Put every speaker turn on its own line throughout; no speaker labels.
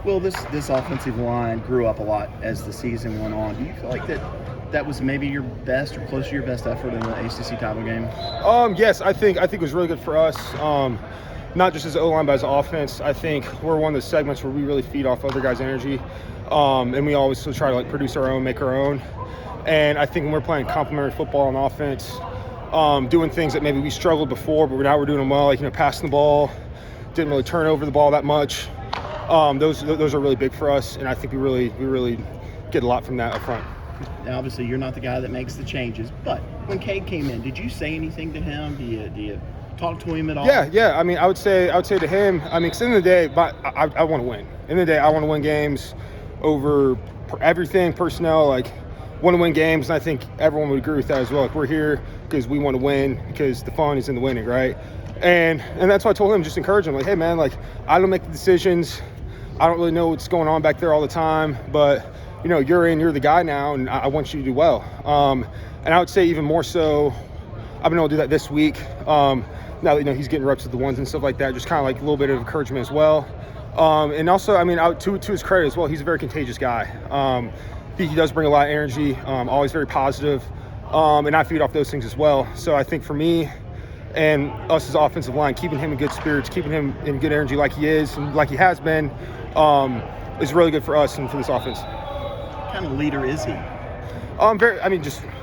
Well, this offensive line grew up a lot as the season went on. Do you feel like that was maybe your best or close to your best effort in the ACC title game?
Yes, I think it was really good for us. Not just as O-line, but as offense. I think we're one of the segments where we really feed off other guys' energy, and we always try to produce our own, make our own. And I think when we're playing complementary football on offense, doing things that maybe we struggled before, but now we're doing them well, like passing the ball, didn't really turn over the ball that much. Those are really big for us, and I think we really get a lot from that up front.
Now, obviously, you're not the guy that makes the changes, but when Cade came in, did you say anything to him? Do you talk to him at all?
Yeah. I mean, I would say to him. I mean, 'cause in the day, but I want to win. In the day, I want to win games over everything. Personnel, want to win games, and I think everyone would agree with that as well. We're here because we want to win, because the fun is in the winning, right? And that's why I told him, just encourage him, hey man, I don't make the decisions. I don't really know what's going on back there all the time, but you're the guy now, and I want you to do well. And I would say even more so, I've been able to do that this week. Now that he's getting reps with the ones and stuff like that, just kind of a little bit of encouragement as well. And also, I mean, to his credit as well, he's a very contagious guy. He does bring a lot of energy, always very positive, and I feed off those things as well. So I think for me and us as offensive line, keeping him in good spirits, keeping him in good energy like he is and like he has been, is really good for us and for this offense.
What kind of leader is he?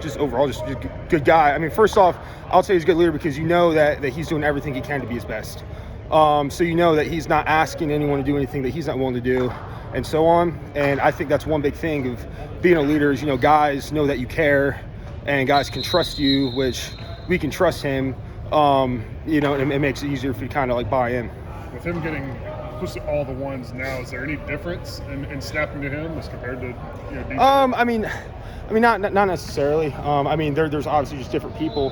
Just overall, just a good guy. I mean, first off, I'll say he's a good leader because that he's doing everything he can to be his best. So that he's not asking anyone to do anything that he's not willing to do, and so on. And I think that's one big thing of being a leader is, guys know that you care, and guys can trust you, which we can trust him. And it makes it easier for you to kind of buy in.
With him getting close to all the ones now, is there any difference in snapping to him as compared to DJ?
I mean, not necessarily. There's obviously just different people.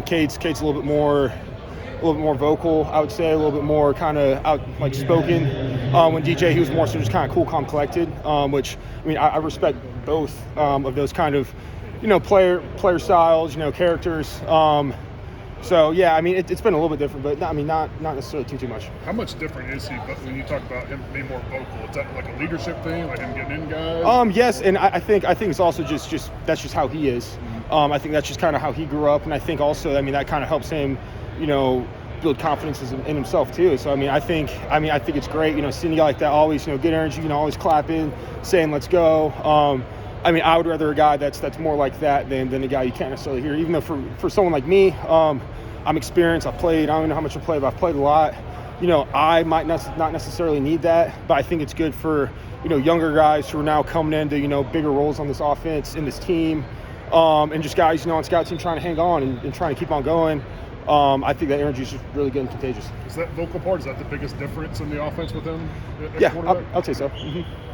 Cade's a little bit more vocal, I would say, a little bit more kind of spoken. When DJ, he was more so just kind of cool, calm, collected. Which I respect both of those kind of player styles, characters. So yeah, it's been a little bit different, but not necessarily too much.
How much different is he? But when you talk about him being more vocal, is that a leadership thing, him getting in guys?
Yes, and I think it's also just that's just how he is. I think that's just kind of how he grew up, and I think also that kind of helps him, build confidence in himself too. So I think it's great, seeing a guy like that, always good energy, always clapping, saying let's go. I would rather a guy that's more like that than a guy you can't necessarily hear. Even though for someone like me, I'm experienced. I've played. I don't even know how much I played, but I've played a lot. I might not necessarily need that, but I think it's good for younger guys who are now coming into bigger roles on this offense in this team, and just guys on scout team trying to hang on and trying to keep on going. I think that energy is just really good and contagious.
Is that vocal part? Is that the biggest difference in the offense with him?
Yeah, I'll say so. Mm-hmm.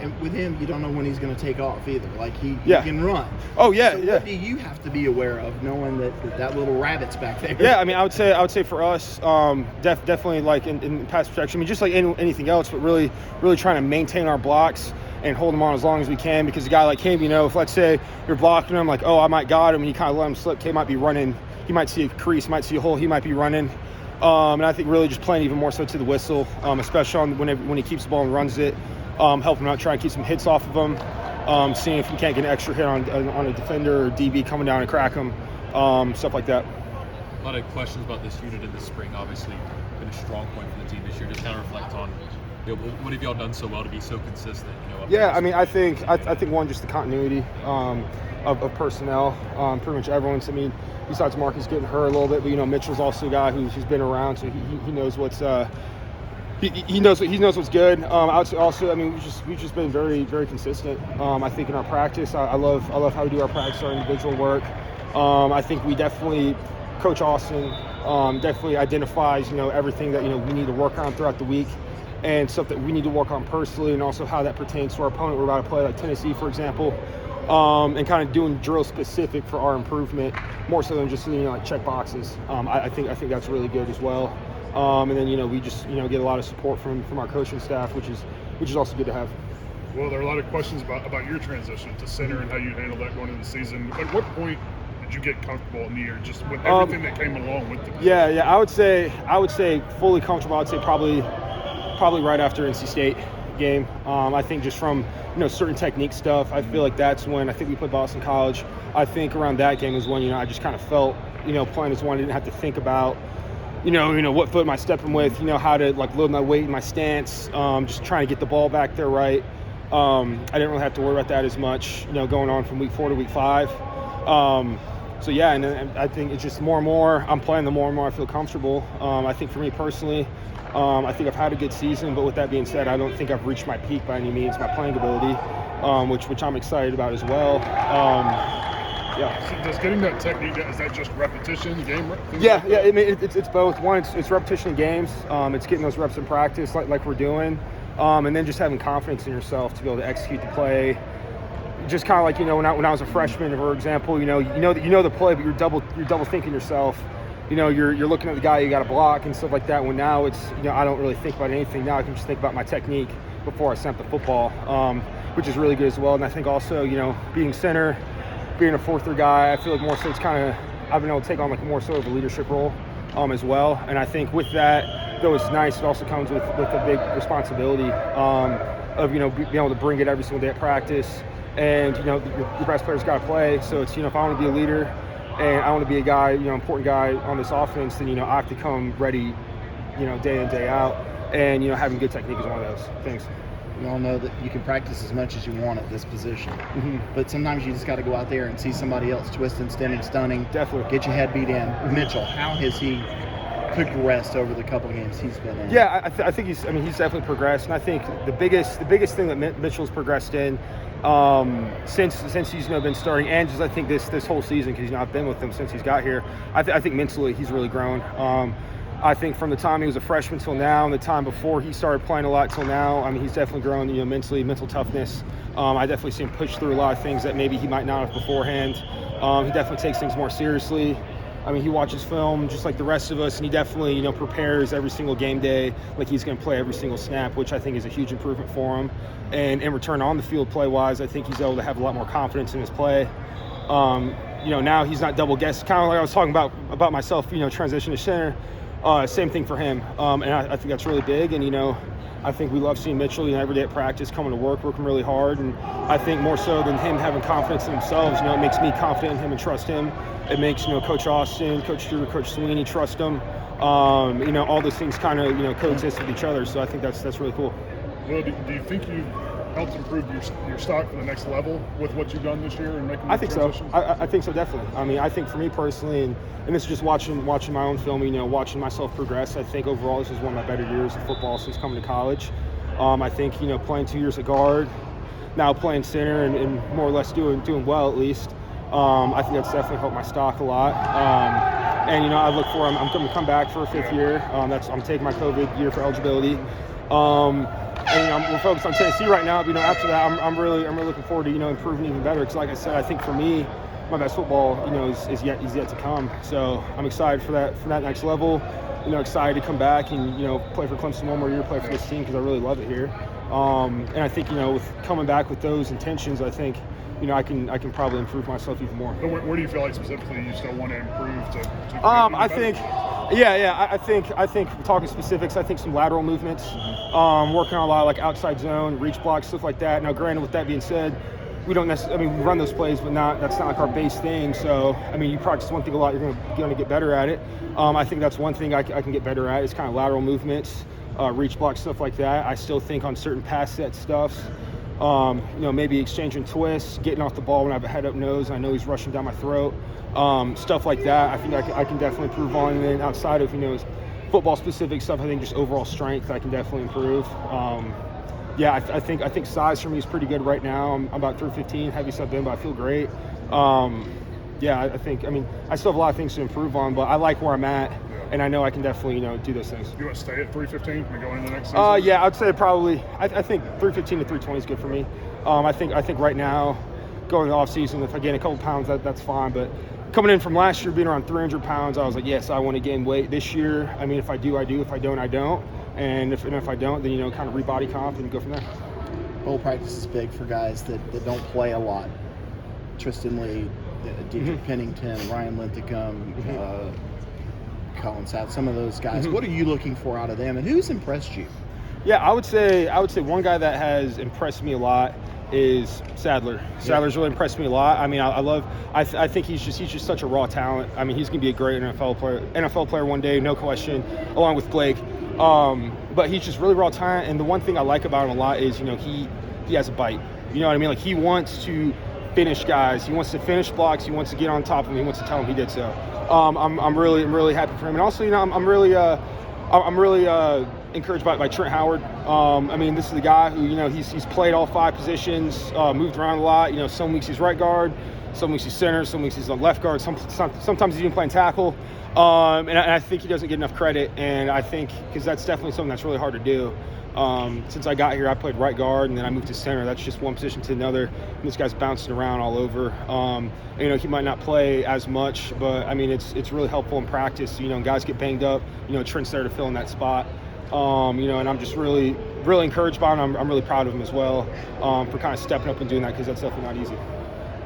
And with him, you don't know when he's going to take off either. He can run.
Oh yeah,
so
yeah.
What do you have to be aware of, knowing that little rabbit's back there?
Yeah, I would say for us, definitely in pass protection. Just like anything else, but really trying to maintain our blocks and hold them on as long as we can. Because a guy like him, if let's say you're blocking him, I might got him, and you kind of let him slip, Cade might be running. He might see a crease, might see a hole. He might be running. And I think really just playing even more so to the whistle, especially when he keeps the ball and runs it. Help him out, try and keep some hits off of him, seeing if he can't get an extra hit on a defender or DB coming down and crack him, stuff like that.
A lot of questions about this unit in the spring. Obviously, been a strong point for the team this year. Just kind of reflect on what have y'all done so well to be so consistent?
Yeah, I think one, just the continuity of personnel. Pretty much everyone's. Besides Marcus getting hurt a little bit, but Mitchell's also a guy who's been around, so he knows what's. He knows what's good. I would say also, we've just been very, very consistent. I think in our practice, I love how we do our practice, our individual work. I think we definitely, Coach Austin definitely identifies, everything that we need to work on throughout the week, and stuff that we need to work on personally, and also how that pertains to our opponent. We're about to play like Tennessee, for example, and kind of doing drill specific for our improvement, more so than just check boxes. I think that's really good as well. And then we just get a lot of support from our coaching staff, which is also good to have.
Well, there are a lot of questions about your transition to center and how you handle that going into the season. At what point did you get comfortable in the year, just with everything that came along with it?
Yeah. I would say fully comfortable. I'd say probably probably right after NC State game. I think just from certain technique stuff, I feel like that's when I think we played Boston College. I think around that game is when I just kind of felt playing as one, I didn't have to think about what foot am I stepping with, how to like load my weight and my stance, just trying to get the ball back there right. I didn't really have to worry about that as much, going on from week 4 to week 5. So yeah, and I think it's just more and more I'm playing, the more and more I feel comfortable. I think for me personally, I think I've had a good season, but with that being said, I don't think I've reached my peak by any means, my playing ability, which I'm excited about as well. Yeah.
So does getting that technique, is that just repetition, game?
Yeah. I mean, it's both. One, it's repetition in games. It's getting those reps in practice, like we're doing, and then just having confidence in yourself to be able to execute the play. Just kind of like when I was a freshman, for example, you know the play, but you're double thinking yourself. You're looking at the guy you got to block and stuff like that. When now it's I don't really think about anything. Now I can just think about my technique before I snap the football, which is really good as well. And I think also being center, being a 4th guy, I feel like more so it's kind of I've been able to take on like more so of a leadership role as well. And I think with that, though it's nice, it also comes with a big responsibility of being able to bring it every single day at practice. And your best players got to play. So it's if I want to be a leader and I want to be a guy, important guy on this offense, then I have to come ready, day in, day out. And having good technique is one of those things.
We all know that you can practice as much as you want at this position, but sometimes you just got to go out there and see somebody else twisting, stemming, stunning.
Definitely.
Get your head beat in. Mitchell, how has he progressed over the couple of games he's been in?
Yeah, I think he's definitely progressed, and I think the biggest thing that Mitchell's progressed in since he's been starting, and just I think this whole season, because I've been with him since he's got here. I think mentally he's really grown. I think from the time he was a freshman till now, and the time before he started playing a lot till now, he's definitely grown. Mentally, mental toughness. I definitely see him push through a lot of things that maybe he might not have beforehand. He definitely takes things more seriously. He watches film just like the rest of us, and he definitely, prepares every single game day like he's going to play every single snap, which I think is a huge improvement for him. And in return, on the field play-wise, I think he's able to have a lot more confidence in his play. Now he's not double guessed, kind of like I was talking about myself, transition to center. Same thing for him, and I think that's really big. And I think we love seeing Mitchell every day at practice, coming to working really hard. And I think more so than him having confidence in themselves, it makes me confident in him and trust him. It makes Coach Austin, Coach Drew, Coach Sweeney trust him. All those things kind of coexist with each other. So I think that's really cool.
Well, do you think you've helped improve your stock for the next level with what you've done this year and making?
I think so. I think so, definitely. I think for me personally, and this is just watching my own film, watching myself progress. I think overall this is one of my better years of football since coming to college. I think playing 2 years at guard, now playing center, and more or less doing well at least. I think that's definitely helped my stock a lot. And I look for I'm going to come back for a 5th year. I'm taking my COVID year for eligibility. And we're focused on Tennessee right now. But, after that, I'm really looking forward to improving even better. Because like I said, I think for me, my best football is yet to come. So I'm excited for that next level. Excited to come back and play for Clemson one more year, play for this team because I really love it here. And I think with coming back with those intentions, I think I can probably improve myself even more.
But where do you feel like specifically you still want to improve to
I think. Yeah. I think talking specifics, I think some lateral movements, working on a lot of like outside zone, reach blocks, stuff like that. Now, granted, with that being said, we don't necessarily, we run those plays, but that's not like our base thing. So, you practice one thing a lot, you're going to get better at it. I think that's one thing I can get better at is kind of lateral movements, reach blocks, stuff like that. I still think on certain pass set stuffs, maybe exchanging twists, getting off the ball when I have a head up nose, I know he's rushing down my throat. Stuff like that, I think I can definitely improve on. And then outside of football specific stuff, I think just overall strength I can definitely improve. I think size for me is pretty good right now. I'm about 315, heavy sub in, but I feel great. I think I still have a lot of things to improve on, but I like where I'm at, and I know I can definitely do those things.
You want to stay at 315 and go into the next season?
I'd say probably. I think 315 to 320 is good for me. I think right now, going off season, if I gain a couple pounds, that's fine. But coming in from last year being around 300 pounds, I was like, yes, I want to gain weight this year. If I do, I do. If I don't, I don't. And if I don't, then kind of rebody comp and go from there.
Bowl practice is big for guys that don't play a lot. Tristan Leigh, Dietrich Pennington, Ryan Linthicum, Colin South, some of those guys. What are you looking for out of them, and who's impressed you
Yeah, I would say one guy that has impressed me a lot is Sadler. Sadler's really impressed me a lot. I mean, I think he's just such a raw talent. I mean, he's going to be a great NFL player one day, no question, along with Blake. But he's just really raw talent, and the one thing I like about him a lot is, he has a bite. You know what I mean? Like, he wants to finish guys. He wants to finish blocks. He wants to get on top of them. He wants to tell them he did so. I'm really happy for him, and also, I'm really encouraged by Trent Howard. I mean, this is the guy who, he's played all 5 positions, moved around a lot. Some weeks he's right guard, some weeks he's center, some weeks he's on left guard, sometimes he's even playing tackle. And I think he doesn't get enough credit, and I think because that's definitely something that's really hard to do. Since I got here, I played right guard, and then I moved to center. That's just one position to another. And this guy's bouncing around all over. He might not play as much, but I mean, it's really helpful in practice. Guys get banged up. Trent's there to fill in that spot. And I'm just really encouraged by him. I'm really proud of him as well for kind of stepping up and doing that, because that's definitely not easy.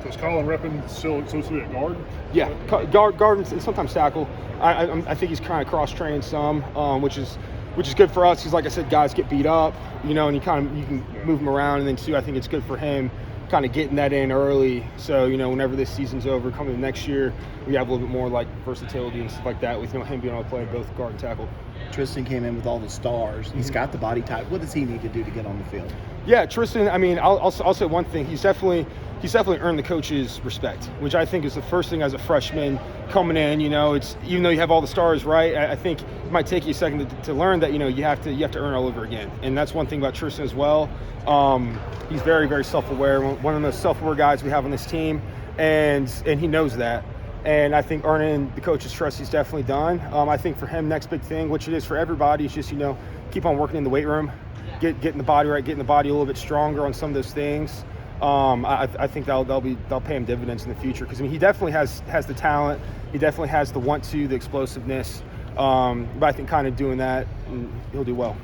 So is Colin Reppin still supposed to be at guard?
Yeah, guard and sometimes tackle. I think he's kind of cross-trained some, which is good for us, because like I said, guys get beat up, and you can move them around, and then too, I think it's good for him kind of getting that in early. So, whenever this season's over, coming to next year, we have a little bit more like versatility and stuff like that with him being able to play both guard and tackle.
Tristan came in with all the stars. He's got the body type. What does he need to do to get on the field?
Yeah, Tristan, I mean, I'll say one thing. He's definitely earned the coach's respect, which I think is the first thing as a freshman coming in. It's, even though you have all the stars, right, I think it might take you a second to learn that, you have to earn all over again. And that's one thing about Tristan as well. He's very, very self-aware, one of the most self-aware guys we have on this team, and he knows that. And I think earning the coach's trust, he's definitely done. I think for him, next big thing, which it is for everybody, is just, keep on working in the weight room, getting the body right, getting the body a little bit stronger on some of those things. I think they'll pay him dividends in the future, because he definitely has the talent, he definitely has the want to, the explosiveness. But I think kind of doing that, he'll do well.